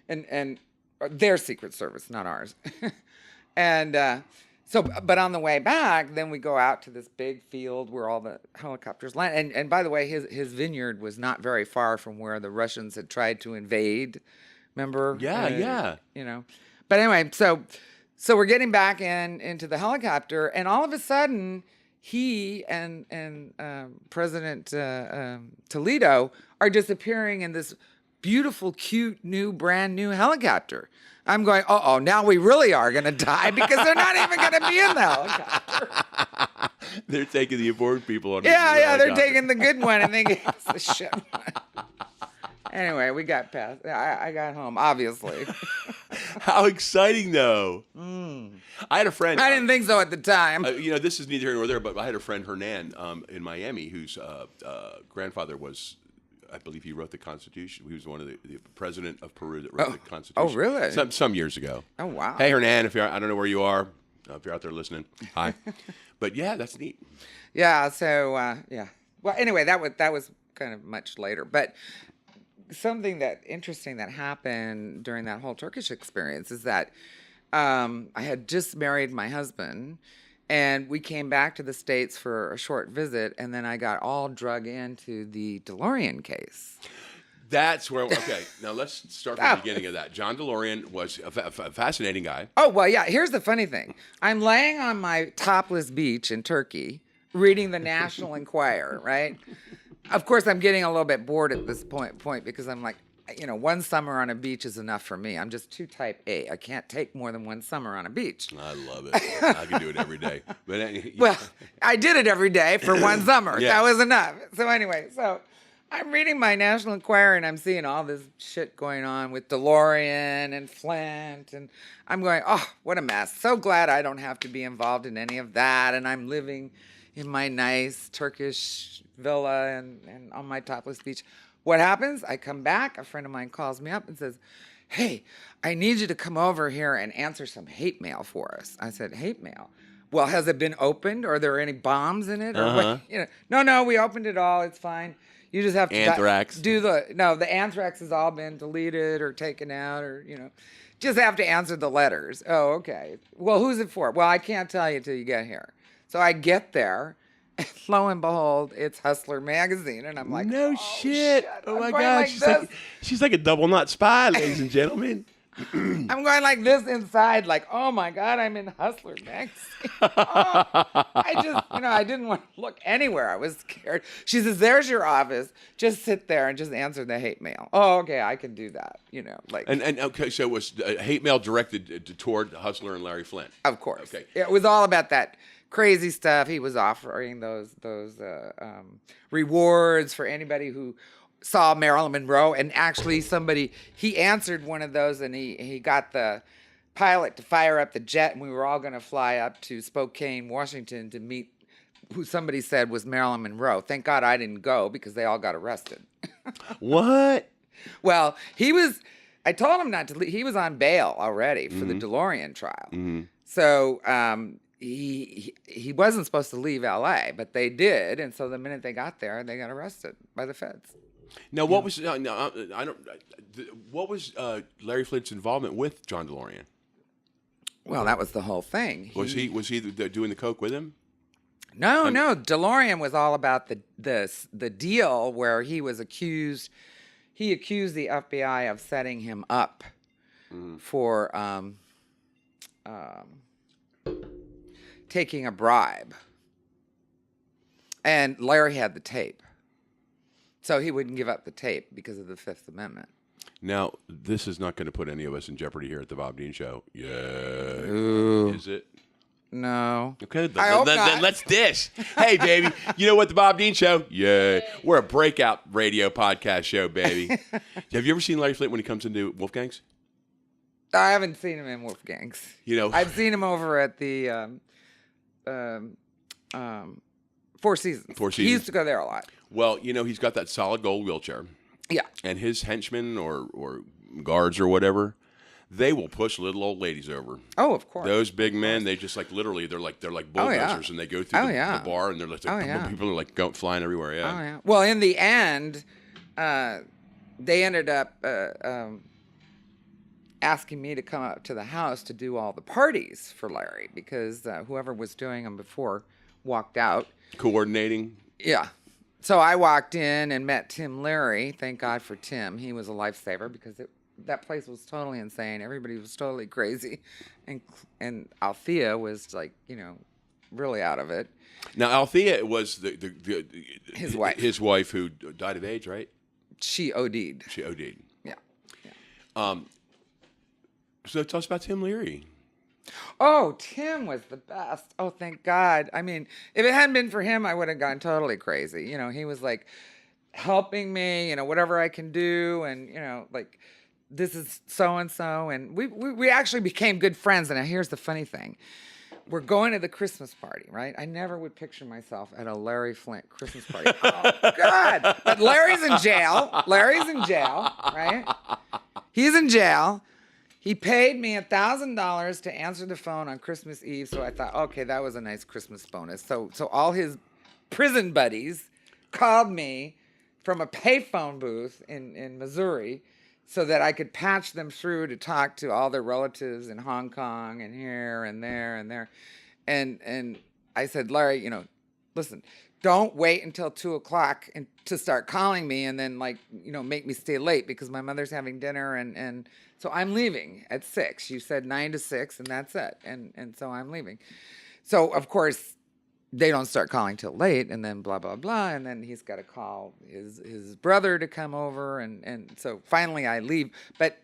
And their Secret Service, not ours. And... so, but on the way back, then we go out to this big field where all the helicopters land. And by the way, his vineyard was not very far from where the Russians had tried to invade. Remember? Yeah. But anyway, so we're getting back into the helicopter, and all of a sudden, he and President Toledo are disappearing in this beautiful, cute, brand new helicopter. I'm going, now we really are going to die because they're not even going to be in the helicopter. They're taking the important people on. Yeah, they're taking the good one and they gave us the shit one. Anyway, we got past. I got home, obviously. How exciting, though. I had a friend. I didn't think so at the time. This is neither here nor there, but I had a friend, Hernan, in Miami, whose grandfather was... I believe he wrote the Constitution. He was one of the president of Peru that wrote the Constitution. Oh, really? Some years ago. Oh, wow. Hey, Hernan, I don't know where you are. If you're out there listening, hi. But yeah, that's neat. Yeah. So yeah. Well, anyway, that was kind of much later. But something interesting that happened during that whole Turkish experience is that I had just married my husband. And we came back to the States for a short visit, and then I got all drug into the DeLorean case. That's where, okay, now let's start from the beginning of that. John DeLorean was a fascinating guy. Oh, well, yeah, here's the funny thing. I'm laying on my topless beach in Turkey, reading the National Enquirer, right? Of course, I'm getting a little bit bored at this point because I'm like, one summer on a beach is enough for me. I'm just too type A. I can't take more than one summer on a beach. I love it. I can do it every day. But well, I did it every day for one summer. Yeah. That was enough. So anyway, I'm reading my National Enquirer and I'm seeing all this shit going on with DeLorean and Flint. And I'm going, oh, what a mess. So glad I don't have to be involved in any of that. And I'm living in my nice Turkish villa and on my topless beach. What happens? I come back. A friend of mine calls me up and says, hey, I need you to come over here and answer some hate mail for us. I said, hate mail? Well, has it been opened? Are there any bombs in it? Or what? No, we opened it all. It's fine. You just have to anthrax. The anthrax has all been deleted or taken out or, just have to answer the letters. Oh, okay. Well, who's it for? Well, I can't tell you till you get here. So I get there lo and behold, it's Hustler magazine, and I'm like, no shit. Oh my I'm going God. like She's like a double knot spy, ladies and gentlemen. I'm going like this inside, like, oh my God, I'm in Hustler magazine. I didn't want to look anywhere. I was scared. She says, there's your office. Just sit there and just answer the hate mail. Oh, okay, I can do that. And okay, so it was hate mail directed toward Hustler and Larry Flint. Of course. Okay. It was all about that crazy stuff. He was offering those rewards for anybody who saw Marilyn Monroe, and actually he answered one of those, and he got the pilot to fire up the jet, and we were all going to fly up to Spokane, Washington to meet who somebody said was Marilyn Monroe. Thank God I didn't go because they all got arrested. What? Well, I told him not to leave. He was on bail already for the DeLorean trial. Mm-hmm. So he wasn't supposed to leave L.A., but they did, and so the minute they got there, they got arrested by the feds. Now, what was what was Larry Flint's involvement with John DeLorean? Well, that was the whole thing. Was he doing the coke with him? No. DeLorean was all about the deal where he was accused. He accused the FBI of setting him up for taking a bribe, and Larry had the tape. So he wouldn't give up the tape because of the Fifth Amendment. Now, this is not going to put any of us in jeopardy here at the Bob Dean Show. Yeah. Ooh. Is it? No. Okay, then let's dish. Hey, baby, you know what, the Bob Dean Show? Yeah. We're a breakout radio podcast show, baby. Have you ever seen Larry Flint when he comes into Wolfgang's? I haven't seen him in Wolfgang's. I've seen him over at the Four Seasons. Four Seasons. He used to go there a lot. Well, he's got that solid gold wheelchair. Yeah. And his henchmen or guards or whatever, they will push little old ladies over. Oh, of course. Those big men, they just literally, they're like bulldozers, and they go through the bar, and they're like, people are flying everywhere. Yeah. Oh yeah. Well, in the end, they ended up asking me to come up to the house to do all the parties for Larry because whoever was doing them before walked out. Coordinating. Yeah. So I walked in and met Tim Leary. Thank God for Tim. He was a lifesaver because that place was totally insane. Everybody was totally crazy. And Althea was really out of it. Now, Althea was his wife. His wife who died of AIDS, right? She OD'd. Yeah. So tell us about Tim Leary. Oh, Tim was the best. Oh, thank God. I mean, if it hadn't been for him, I would have gone totally crazy. He was helping me, whatever I can do. And, this is so-and-so. And we actually became good friends. And now here's the funny thing. We're going to the Christmas party, right? I never would picture myself at a Larry Flint Christmas party. Oh, God. But Larry's in jail, right? He's in jail. He paid me $1,000 to answer the phone on Christmas Eve, so I thought, okay, that was a nice Christmas bonus. So all his prison buddies called me from a payphone booth in Missouri so that I could patch them through to talk to all their relatives in Hong Kong and here and there and there. And I said, Larry, listen, don't wait until 2:00 and to start calling me and then make me stay late because my mother's having dinner and so I'm leaving at 6. You said 9 to 6 and that's it. And so I'm leaving. So of course they don't start calling till late and then blah, blah, blah. And then he's got to call his brother to come over. And so finally I leave. But,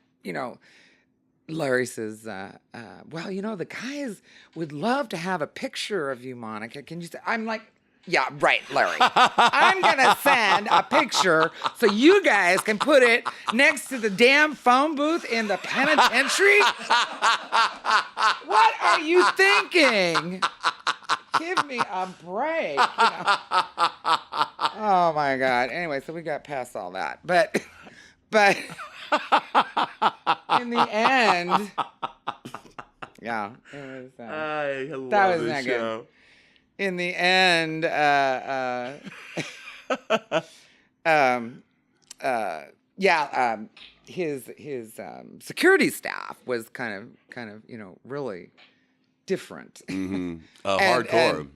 Larry says, well, the guys would love to have a picture of you, Monica. Can you say, I'm like, yeah, right, Larry. I'm going to send a picture so you guys can put it next to the damn phone booth in the penitentiary. What are you thinking? Give me a break. Oh, my God. Anyway, so we got past all that. But in the end, yeah, it was, I love that was this not show. good. In the end, his security staff was kind of really different. Mm-hmm. Hardcore.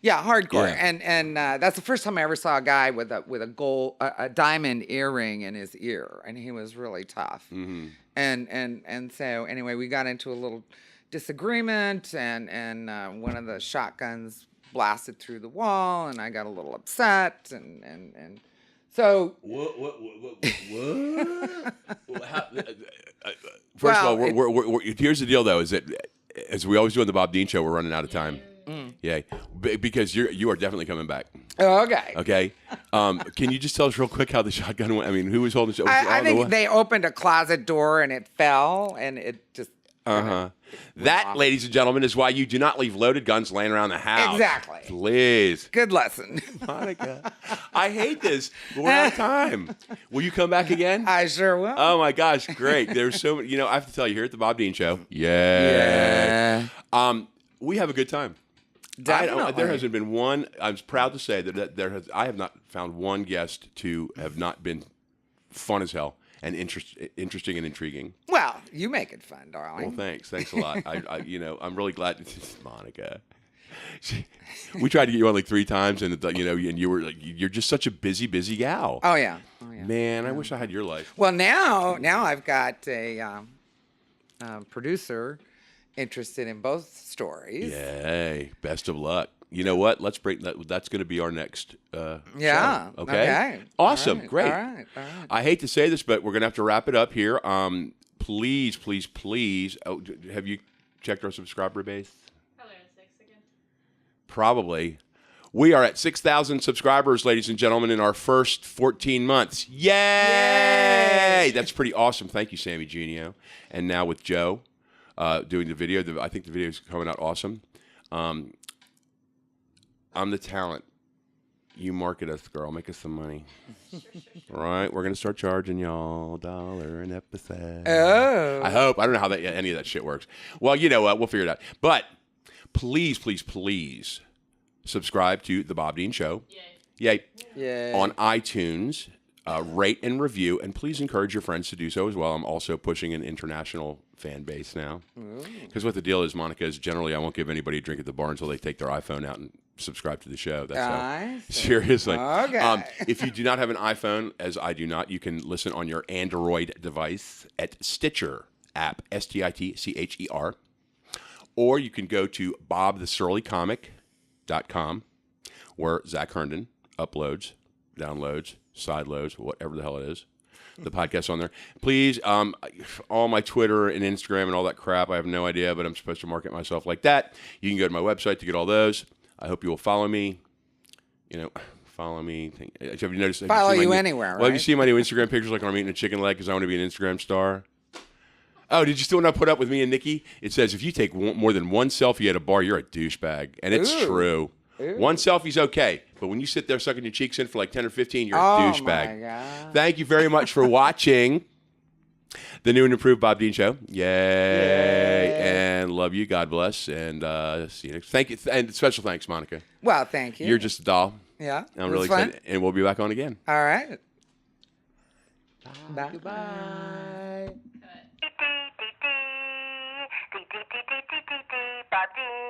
Yeah, hardcore. Yeah. And that's the first time I ever saw a guy with a gold a diamond earring in his ear, and he was really tough. Mm-hmm. And so anyway, we got into a little disagreement, and one of the shotguns blasted through the wall, and I got a little upset, and so. What? First Well, of all, we're, here's the deal, though, is that as we always do on the Bob Dean Show, we're running out of time. Yeah, because you are definitely coming back. Okay. Okay. Can you just tell us real quick how the shotgun went? I mean, who was holding the shotgun? I think they opened a closet door and it fell, and it just. That, ladies and gentlemen, is why you do not leave loaded guns laying around the house. Exactly. Please. Good lesson. Monica, I hate this, but we're out of time. Will you come back again? I sure will. Oh my gosh, great. There's so many, I have to tell you, here at the Bob Dean Show. Yeah. We have a good time. Definitely. There hasn't been one, I'm proud to say that I have not found one guest to have not been fun as hell and interesting and intriguing. Well, you make it fun, darling. Well, thanks a lot. I'm really glad, Monica. We tried to get you on like 3 times, and and you were like, you're just such a busy gal. Oh yeah. Man, I wish I had your life. Well, now I've got a producer interested in both stories. Yay! Best of luck. You know what? Let's break that. That's going to be our next Yeah. show. Okay. Awesome. All right. Great. All right. I hate to say this, but we're going to have to wrap it up here. Please. Oh, have you checked our subscriber base? Probably at 6 again. Probably. We are at 6,000 subscribers, ladies and gentlemen, in our first 14 months. Yay! That's pretty awesome. Thank you, Samee, Junio. And now with Joe doing the video. I think the video is coming out awesome. I'm the talent. You market us, girl. Make us some money. All right? We're going to start charging y'all $1 an episode. Oh. I hope. I don't know how any of that shit works. Well, you know what? We'll figure it out. But please subscribe to The Bob Dean Show. Yay. On iTunes. Rate and review. And please encourage your friends to do so as well. I'm also pushing an international fan base now. Because what the deal is, Monica, is generally I won't give anybody a drink at the bar until they take their iPhone out and subscribe to the show. That's how. Seriously. Okay. If you do not have an iPhone, as I do not, you can listen on your Android device at Stitcher app, STITCHER. Or you can go to bobthesurlycomic.com, where Zach Herndon uploads, downloads, sideloads, whatever the hell it is. The podcast on there. Please, all my Twitter and Instagram and all that crap, I have no idea, but I'm supposed to market myself like that. You can go to my website to get all those. I hope you will follow me. Follow me. Have you noticed? Follow you anywhere, right? Well, you see my new Instagram pictures, like when I'm eating a chicken leg because I want to be an Instagram star. Oh, did you still not put up with me and Nikki? It says if you take more than one selfie at a bar, you're a douchebag, and it's true. One selfie's okay, but when you sit there sucking your cheeks in for like 10 or 15, you're a douchebag. My God. Thank you very much for watching the new and improved Bob Dean Show. Yay. And love you. God bless. And see you next. Thank you. And special thanks, Monica. Well, thank you. You're just a doll. Yeah. I'm really excited. And we'll be back on again. All right. Bye. Goodbye. Bob Dean.